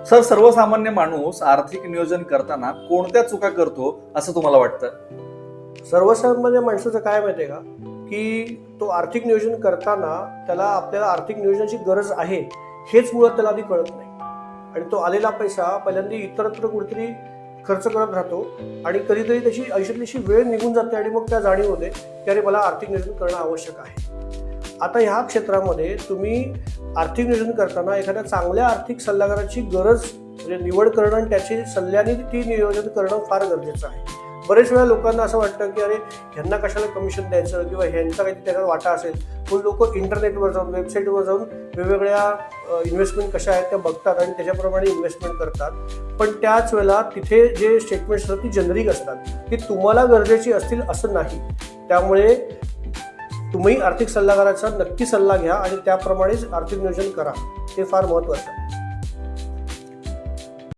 Sir, सर्वसामान्य माणूस आर्थिक नियोजन करताना कोणत्या चुका करतो असं तुम्हाला वाटतं? सर्वसामान्य माणसाचं काय माहिती आहे का, की तो आर्थिक नियोजन करताना त्याला आपल्याला आर्थिक नियोजनाची गरज आहे हेच मुळात त्याला आधी कळत नाही. आणि तो आलेला पैसा पहिल्यांदा इतरत्र कुठेतरी खर्च करत राहतो आणि कधीतरी त्याची आयुष्यातली वेळ निघून जाते आणि मग त्या जाणीव होते की अरे मला आर्थिक नियोजन करणं आवश्यक आहे. आता ह्या क्षेत्रामध्ये तुम्ही आर्थिक नियोजन करताना एखाद्या चांगल्या आर्थिक सल्लागाराची गरज म्हणजे निवड करणं आणि त्याची सल्ल्याने ती नियोजन करणं फार गरजेचं आहे. बरेच वेळा लोकांना असं वाटतं की अरे ह्यांना कशाला कमिशन द्यायचं किंवा ह्यांचा काही त्याच्यात वाटा असेल, म्हणून लोक इंटरनेटवर जाऊन वेबसाईटवर जाऊन वेगवेगळ्या इन्व्हेस्टमेंट कशा आहेत त्या बघतात आणि त्याच्याप्रमाणे इन्व्हेस्टमेंट करतात. पण त्याच वेळेला तिथे जे स्टेटमेंट्स असतात ती जेनरिक असतात, ती तुम्हाला गरजेची असतील असं नाही. त्यामुळे तुम्ही आर्थिक सल्लागाराचा नक्की सल्ला घ्या आणि त्याप्रमाणेच आर्थिक नियोजन करा, हे फार महत्त्वाचं आहे.